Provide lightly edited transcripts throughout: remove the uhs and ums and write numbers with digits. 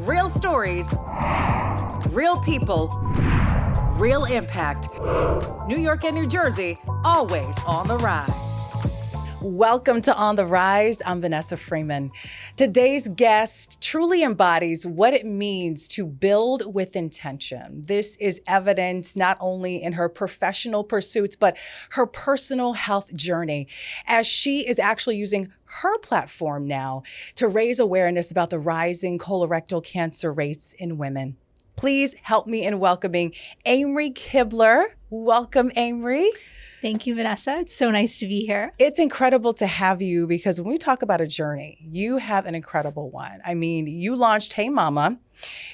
Real stories, real people, real impact. New York and New Jersey, always on the rise. Welcome to On the Rise. I'm Vanessa Freeman. Today's guest truly embodies what it means to build with intention. This is evident not only in her professional pursuits, but her personal health journey, as she is actually using her platform now to raise awareness about the rising colorectal cancer rates in women. Please help me in welcoming Amri Kibbler. Welcome, Amri. Thank you, Vanessa. It's so nice to be here. It's incredible to have you because when we talk about a journey, you have an incredible one. I mean, you launched Hey Mama.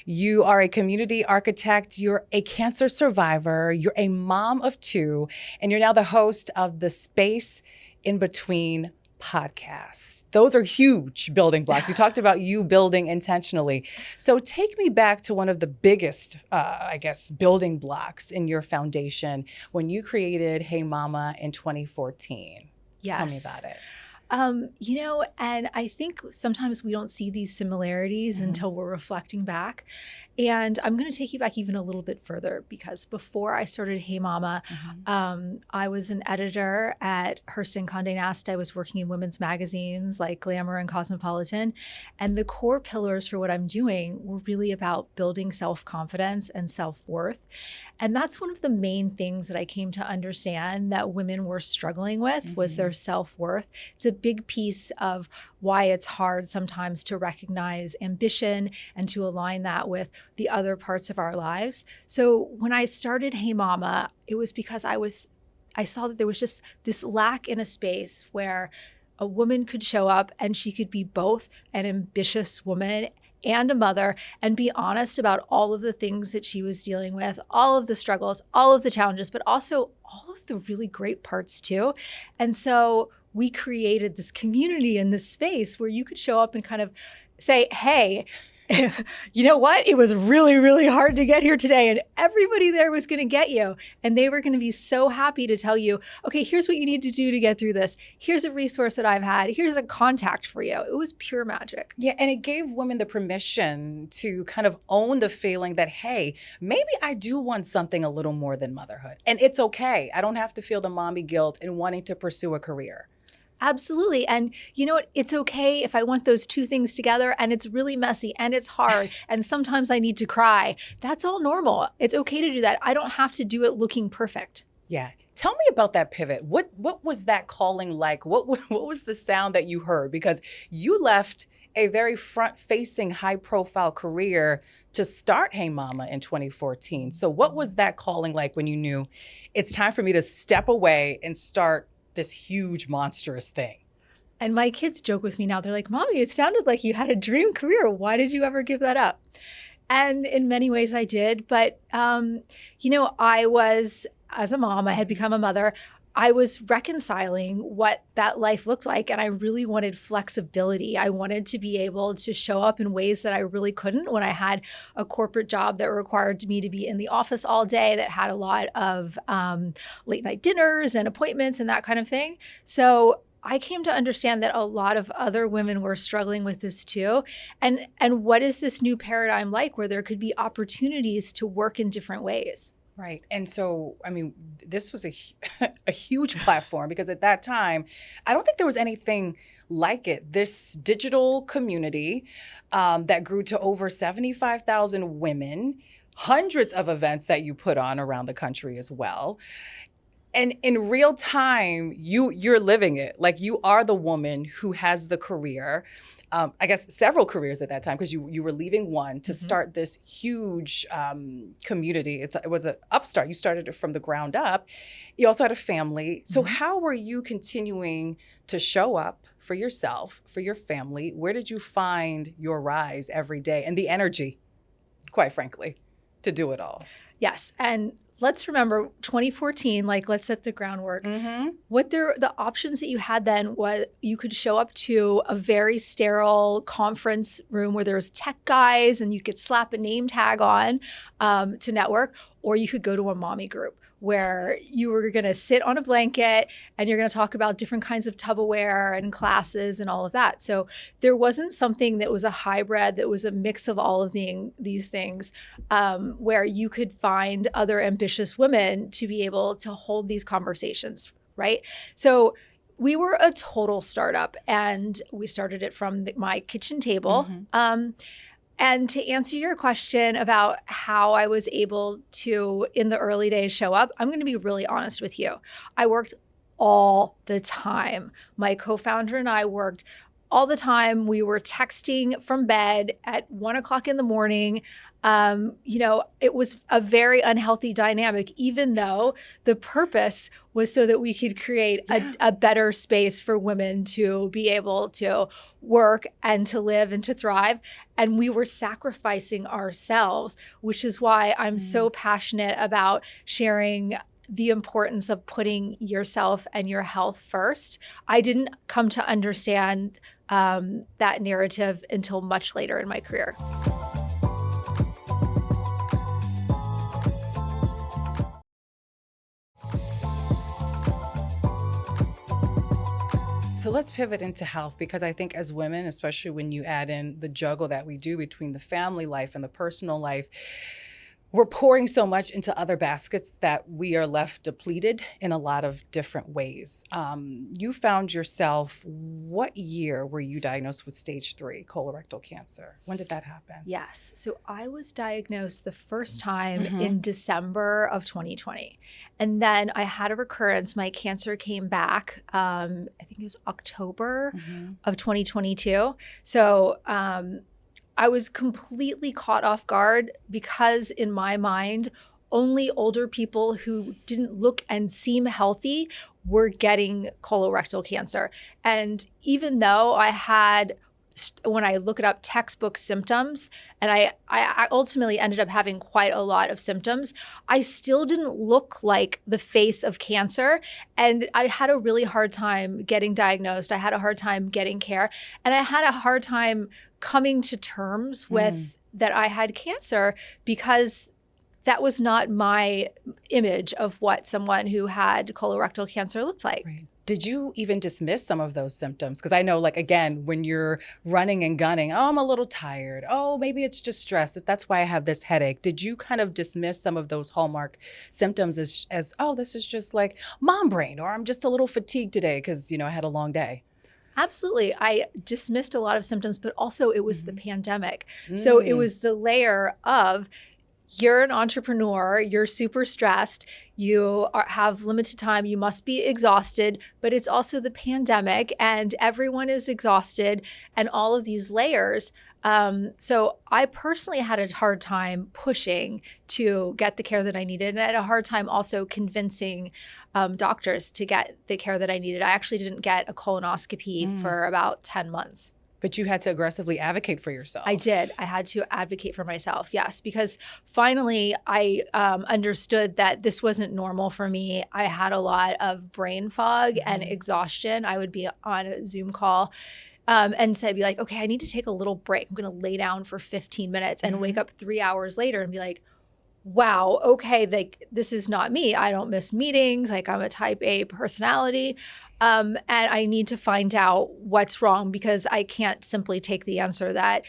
You are a community architect. You're a cancer survivor. You're a mom of two, and you're now the host of the Space in Between podcast. Those are huge building blocks. You talked about you building intentionally. So take me back to one of the biggest, building blocks in your foundation when you created Hey Mama in 2014. Yes. Tell me about it. And I think sometimes we don't see these similarities until we're reflecting back. And I'm going to take you back even a little bit further because before I started Hey Mama, I was an editor at Hearst & Condé Nast. I was working in women's magazines like Glamour and Cosmopolitan. And the core pillars for what I'm doing were really about building self-confidence and self-worth. And that's one of the main things that I came to understand that women were struggling with was their self-worth. It's a big piece of why it's hard sometimes to recognize ambition and to align that with the other parts of our lives. So when I started Hey Mama, it was because I saw that there was just this lack in a space where a woman could show up and she could be both an ambitious woman and a mother and be honest about all of the things that she was dealing with, all of the struggles, all of the challenges, but also all of the really great parts too. And so we created this community in this space where you could show up and kind of say, hey, you know what? It was really, really hard to get here today. And everybody there was going to get you. And they were going to be so happy to tell you, okay, here's what you need to do to get through this. Here's a resource that I've had. Here's a contact for you. It was pure magic. Yeah, and it gave women the permission to kind of own the feeling that, hey, maybe I do want something a little more than motherhood. And it's okay. I don't have to feel the mommy guilt in wanting to pursue a career. Absolutely. And you know what? It's okay if I want those two things together and it's really messy and it's hard and sometimes I need to cry. That's all normal. It's okay to do that. I don't have to do it looking perfect. Yeah. Tell me about that pivot. What was that calling like? What was the sound that you heard? Because you left a very front-facing, high-profile career to start Hey Mama in 2014. So what was that calling like when you knew it's time for me to step away and start this huge, monstrous thing? And my kids joke with me now. They're like, Mommy, it sounded like you had a dream career. Why did you ever give that up? And in many ways I did. But, I was, as a mom, I had become a mother. I was reconciling what that life looked like. And I really wanted flexibility. I wanted to be able to show up in ways that I really couldn't when I had a corporate job that required me to be in the office all day, that had a lot of late night dinners and appointments and that kind of thing. So I came to understand that a lot of other women were struggling with this too. And what is this new paradigm like where there could be opportunities to work in different ways? Right. And so, I mean, this was a huge platform because at that time, I don't think there was anything like it. This digital community that grew to over 75,000 women, hundreds of events that you put on around the country as well. And in real time, you're living it. Like you are the woman who has the career. I guess several careers at that time because you were leaving one to start this huge community. It was an upstart. You started it from the ground up. You also had a family. So how were you continuing to show up for yourself, for your family? Where did you find your rise every day and the energy, quite frankly, to do it all? Yes. And let's remember 2014, like let's set the groundwork. Mm-hmm. The options that you had then was you could show up to a very sterile conference room where there's tech guys and you could slap a name tag on to network, or you could go to a mommy group where you were going to sit on a blanket and you're going to talk about different kinds of Tupperware and classes and all of that. So there wasn't something that was a hybrid, that was a mix of all of these things, where you could find other ambitious women to be able to hold these conversations, right? So we were a total startup, and we started it from my kitchen table. And to answer your question about how I was able to, in the early days, show up, I'm going to be really honest with you. I worked all the time. My co-founder and I worked all the time. We were texting from bed at 1 o'clock in the morning. It was a very unhealthy dynamic, even though the purpose was so that we could create a better space for women to be able to work and to live and to thrive. And we were sacrificing ourselves, which is why I'm so passionate about sharing the importance of putting yourself and your health first. I didn't come to understand that narrative until much later in my career. So let's pivot into health, because I think as women, especially when you add in the juggle that we do between the family life and the personal life, we're pouring so much into other baskets that we are left depleted in a lot of different ways. You found yourself, what year were you diagnosed with stage 3 colorectal cancer? When did that happen? Yes. So I was diagnosed the first time in December of 2020. And then I had a recurrence. My cancer came back, I think it was October of 2022. So I was completely caught off guard, because in my mind, only older people who didn't look and seem healthy were getting colorectal cancer. And even though I had, when I look it up, textbook symptoms, and I ultimately ended up having quite a lot of symptoms, I still didn't look like the face of cancer. And I had a really hard time getting diagnosed. I had a hard time getting care. And I had a hard time coming to terms with that I had cancer, because that was not my image of what someone who had colorectal cancer looked like. Right. Did you even dismiss some of those symptoms? Because I know, like, again, when you're running and gunning, oh, I'm a little tired. Oh, maybe it's just stress. That's why I have this headache. Did you kind of dismiss some of those hallmark symptoms as oh, this is just like mom brain, or I'm just a little fatigued today because, I had a long day? Absolutely. I dismissed a lot of symptoms, but also it was the pandemic. So it was the layer of, you're an entrepreneur, you're super stressed, you have limited time, you must be exhausted, but it's also the pandemic and everyone is exhausted, and all of these layers. So I personally had a hard time pushing to get the care that I needed, and I had a hard time also convincing doctors to get the care that I needed. I actually didn't get a colonoscopy for about 10 months. But you had to aggressively advocate for yourself. I did. I had to advocate for myself, yes, because finally I understood that this wasn't normal for me. I had a lot of brain fog and exhaustion. I would be on a Zoom call and said, be like, okay, I need to take a little break. I'm going to lay down for 15 minutes and wake up 3 hours later and be like, wow, okay, like this is not me. I don't miss meetings. Like, I'm a type A personality. And I need to find out what's wrong, because I can't simply take the answer that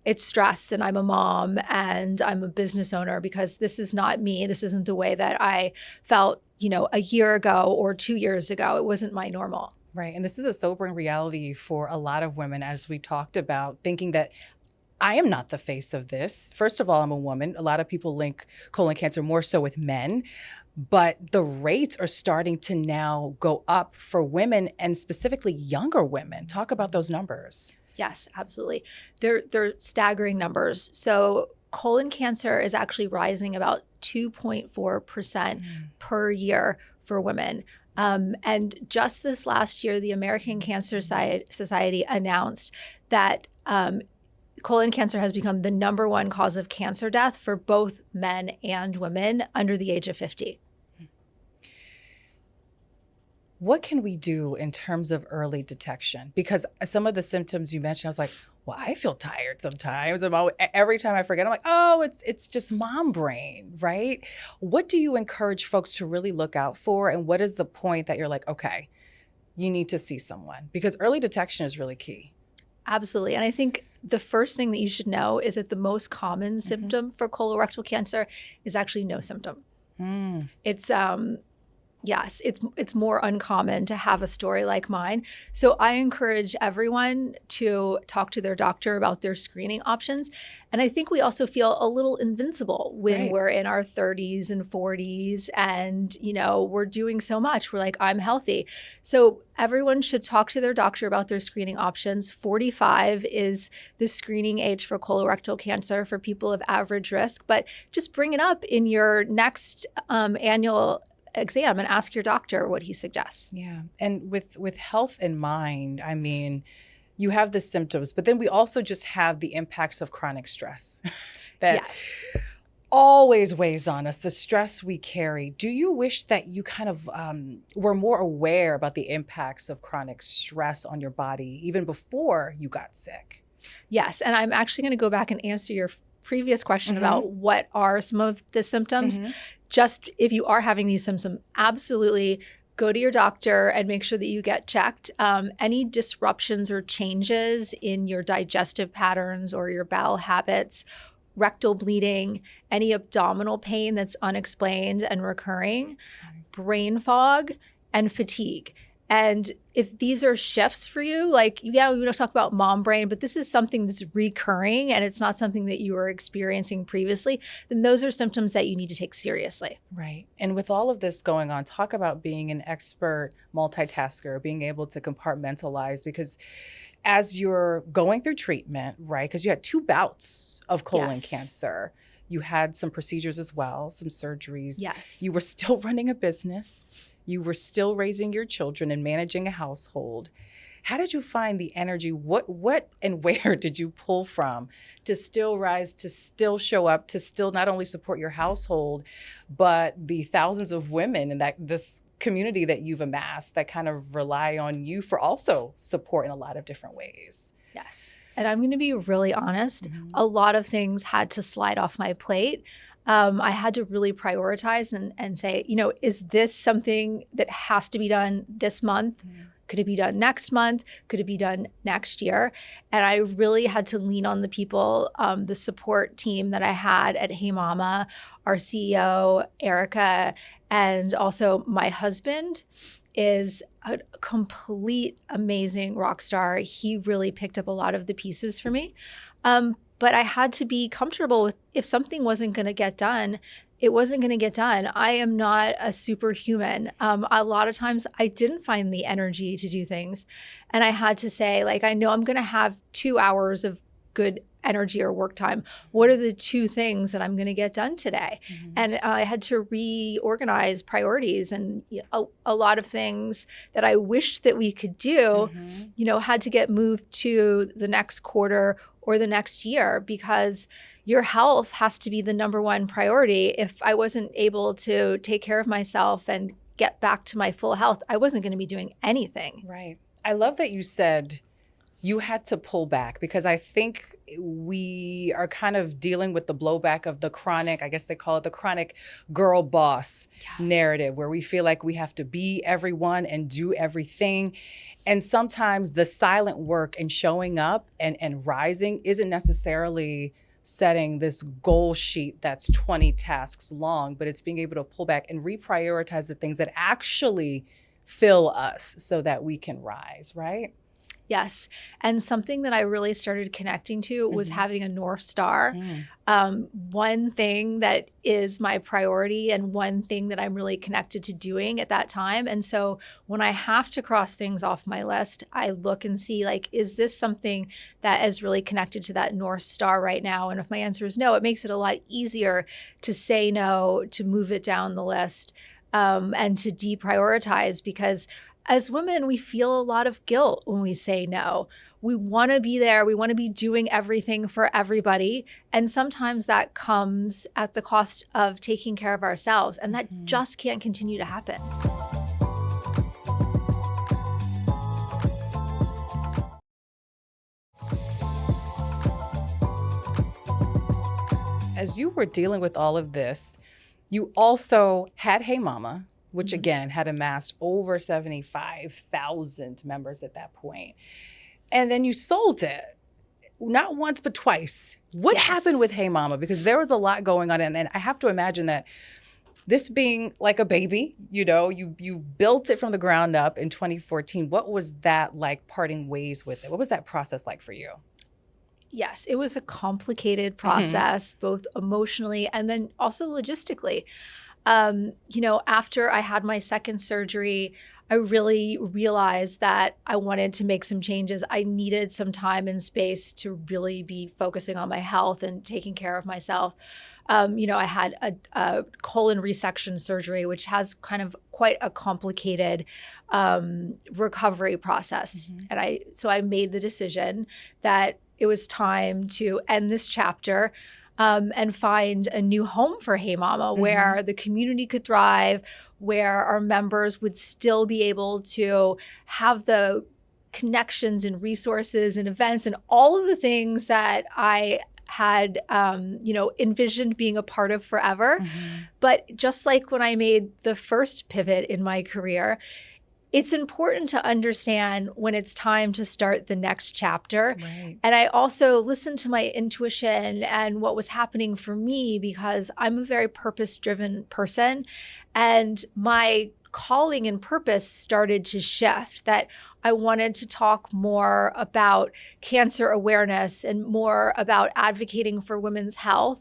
it's stress and I'm a mom and I'm a business owner, because this is not me. This isn't the way that I felt, a year ago or 2 years ago. It wasn't my normal. Right. And this is a sobering reality for a lot of women, as we talked about, thinking that I am not the face of this. First of all, I'm a woman. A lot of people link colon cancer more so with men, but the rates are starting to now go up for women, and specifically younger women. Talk about those numbers. Yes, absolutely. They're staggering numbers. So colon cancer is actually rising about 2.4% per year for women. And just this last year, the American Cancer Society announced that colon cancer has become the number one cause of cancer death for both men and women under the age of 50. What can we do in terms of early detection? Because some of the symptoms you mentioned, I was like, well, I feel tired sometimes. Every time I forget, I'm like, oh, it's just mom brain, right? What do you encourage folks to really look out for? And what is the point that you're like, okay, you need to see someone? Because early detection is really key. Absolutely. And I think the first thing that you should know is that the most common symptom for colorectal cancer is actually no symptom. It's yes, it's more uncommon to have a story like mine. So I encourage everyone to talk to their doctor about their screening options. And I think we also feel a little invincible when Right. we're in our 30s and 40s and, we're doing so much. We're like, I'm healthy. So everyone should talk to their doctor about their screening options. 45 is the screening age for colorectal cancer for people of average risk, but just bring it up in your next annual exam and ask your doctor what he suggests. Yeah. And with health in mind, I mean, you have the symptoms, but then we also just have the impacts of chronic stress that Yes. always weighs on us, the stress we carry. Do you wish that you kind of were more aware about the impacts of chronic stress on your body even before you got sick? Yes. And I'm actually going to go back and answer your previous question about what are some of the symptoms. Just if you are having these symptoms, absolutely go to your doctor and make sure that you get checked. Any disruptions or changes in your digestive patterns or your bowel habits, rectal bleeding, any abdominal pain that's unexplained and recurring, brain fog, and fatigue. And if these are shifts for you, like, we don't talk about mom brain, but this is something that's recurring and it's not something that you were experiencing previously, then those are symptoms that you need to take seriously. Right. And with all of this going on, talk about being an expert multitasker, being able to compartmentalize, because as you're going through treatment, right, because you had 2 bouts of colon cancer, you had some procedures as well, some surgeries. Yes. You were still running a business. You were still raising your children and managing a household. How did you find the energy? What and where did you pull from to still rise, to still show up, to still not only support your household, but the thousands of women and this community that you've amassed that kind of rely on you for also support in a lot of different ways? Yes. And I'm going to be really honest, a lot of things had to slide off my plate. I had to really prioritize and say, is this something that has to be done this month? Could it be done next month? Could it be done next year? And I really had to lean on the people, the support team that I had at Hey Mama, our CEO, Erica, and also my husband is a complete amazing rock star. He really picked up a lot of the pieces for me. But I had to be comfortable with, if something wasn't going to get done, it wasn't going to get done. I am not a superhuman. A lot of times I didn't find the energy to do things. And I had to say, I know I'm going to have 2 hours of good energy or work time. What are the 2 things that I'm going to get done today? And I had to reorganize priorities, and a lot of things that I wished that we could do, had to get moved to the next quarter or the next year, because your health has to be the number one priority. If I wasn't able to take care of myself and get back to my full health, I wasn't going to be doing anything. Right. I love that you said you had to pull back, because I think we are kind of dealing with the blowback of the chronic, I guess they call it the chronic girl boss narrative, where we feel like we have to be everyone and do everything. And sometimes the silent work and showing up and rising isn't necessarily setting this goal sheet that's 20 tasks long, but it's being able to pull back and reprioritize the things that actually fill us so that we can rise, right? Yes. And something that I really started connecting to was having a North Star. One thing that is my priority and one thing that I'm really connected to doing at that time. And so when I have to cross things off my list, I look and see, is this something that is really connected to that North Star right now? And if my answer is no, it makes it a lot easier to say no, to move it down the list, and to deprioritize, because as women, we feel a lot of guilt when we say no. we want to be there. We want to be doing everything for everybody. And sometimes that comes at the cost of taking care of ourselves. And that just can't continue to happen. As you were dealing with all of this, you also had Hey Mama, which again had amassed over 75,000 members at that point. And then you sold it, not once, but twice. What happened with Hey Mama? Because there was a lot going on. And I have to imagine that this being like a baby, you know, you built it from the ground up in 2014. What was that like, parting ways with it? What was that process like for you? Yes, it was a complicated process, both emotionally and then also logistically. You know, after I had my second surgery, I really realized that I wanted to make some changes. I needed some time and space to really be focusing on my health and taking care of myself. You know, I had a colon resection surgery, which has kind of quite a complicated recovery process. And so I made the decision that it was time to end this chapter and find a new home for Hey Mama, where the community could thrive, where our members would still be able to have the connections and resources and events and all of the things that I had, you know, envisioned being a part of forever. But just like when I made the first pivot in my career, it's important to understand when it's time to start the next chapter. Right. And I also listened to my intuition and what was happening for me, because I'm a very purpose-driven person. And my calling and purpose started to shift, that I wanted to talk more about cancer awareness and more about advocating for women's health.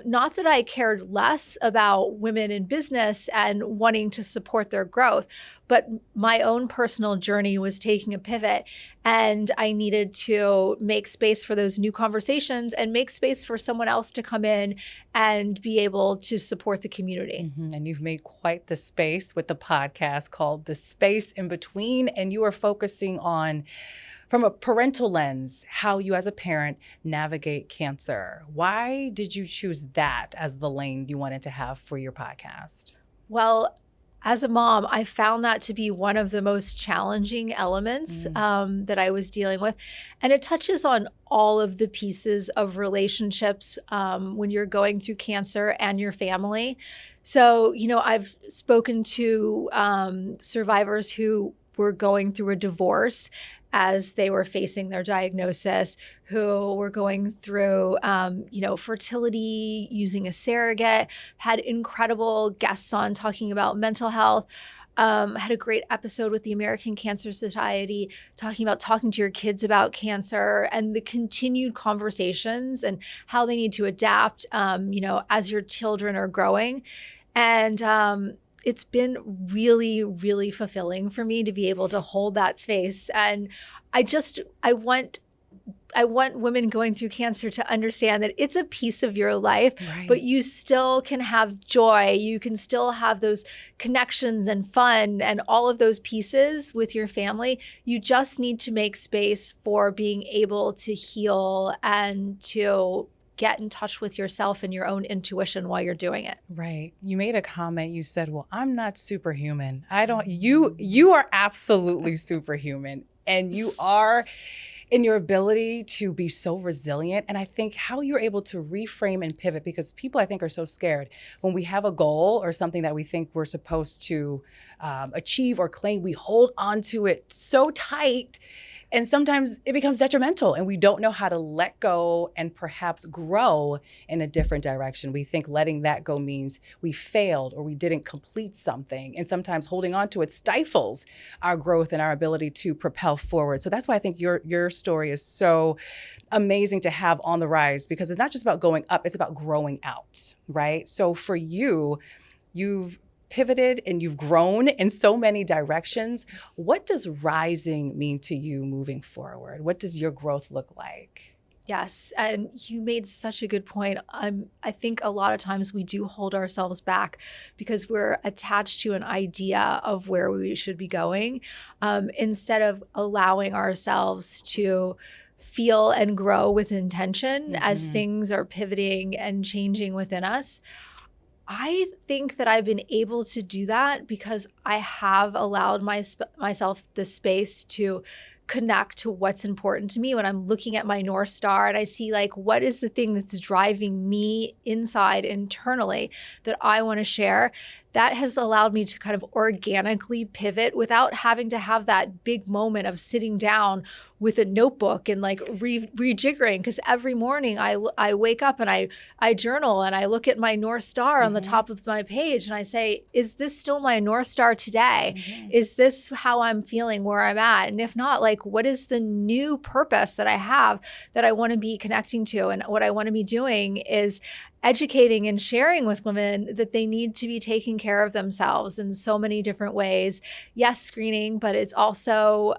Not that I cared less about women in business and wanting to support their growth, but my own personal journey was taking a pivot, and I needed to make space for those new conversations and make space for someone else to come in and be able to support the community. And you've made quite the space with the podcast called The Space in Between, and you are focusing on, from a parental lens, how you as a parent navigate cancer. Why did you choose that as the lane you wanted to have for your podcast? Well, as a mom, I found that to be one of the most challenging elements that I was dealing with. And it touches on all of the pieces of relationships when you're going through cancer and your family. So, you know, I've spoken to survivors who were going through a divorce as they were facing their diagnosis, who were going through, you know, fertility, using a surrogate, had incredible guests on talking about mental health. Had a great episode with the American Cancer Society talking about talking to your kids about cancer and the continued conversations and how they need to adapt, you know, as your children are growing. And it's been really, really fulfilling for me to be able to hold that space. And I want women going through cancer to understand that it's a piece of your life, but you still can have joy. You can still have those connections and fun and all of those pieces with your family. You just need to make space for being able to heal and to get in touch with yourself and your own intuition while you're doing it. Right. You made a comment. You said, well, I'm not superhuman. You are absolutely superhuman. And you are in your ability to be so resilient. And I think how you're able to reframe and pivot, because people, I think, are so scared when we have a goal or something that we think we're supposed to achieve or claim, we hold on to it so tight. And sometimes it becomes detrimental and we don't know how to let go and perhaps grow in a different direction. We think letting that go means we failed or we didn't complete something. And sometimes holding on to it stifles our growth and our ability to propel forward. So that's why I think your story is so amazing to have on the rise, because it's not just about going up, it's about growing out, right? So for you, you've pivoted and you've grown in so many directions. What does rising mean to you moving forward? What does your growth look like? Yes, and you made such a good point. I think a lot of times we do hold ourselves back because we're attached to an idea of where we should be going, instead of allowing ourselves to feel and grow with intention as Mhm. things are pivoting and changing within us. I think that I've been able to do that because I have allowed myself the space to connect to what's important to me when I'm looking at my North Star and I see like what is the thing that's driving me inside internally that I want to share. That has allowed me to kind of organically pivot without having to have that big moment of sitting down with a notebook and like rejiggering. Because every morning I wake up and I journal and I look at my North Star on the Mhm. top of my page and I say, is this still my North Star today? Mhm. Is this how I'm feeling where I'm at? And if not, like, what is the new purpose that I have that I want to be connecting to? And what I want to be doing is educating and sharing with women that they need to be taking care of themselves in so many different ways. Yes, screening, but it's also,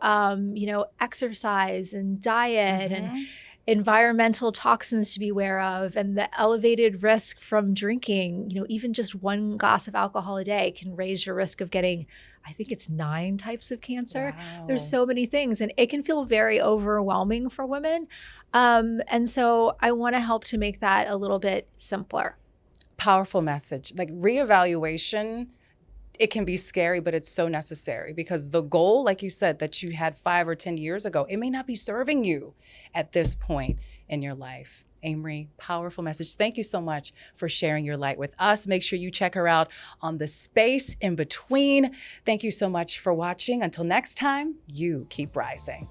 exercise and diet and Mhm. environmental toxins to be aware of and the elevated risk from drinking. Even just one glass of alcohol a day can raise your risk of getting, I think it's 9 types of cancer. There's Wow. so many things and it can feel very overwhelming for women. And so I want to help to make that a little bit simpler. Powerful message. Like reevaluation, it can be scary, but it's so necessary because the goal, like you said, that you had 5 or 10 years ago, it may not be serving you at this point in your life. Amri, powerful message. Thank you so much for sharing your light with us. Make sure you check her out on The Space in Between. Thank you so much for watching. Until next time, you keep rising.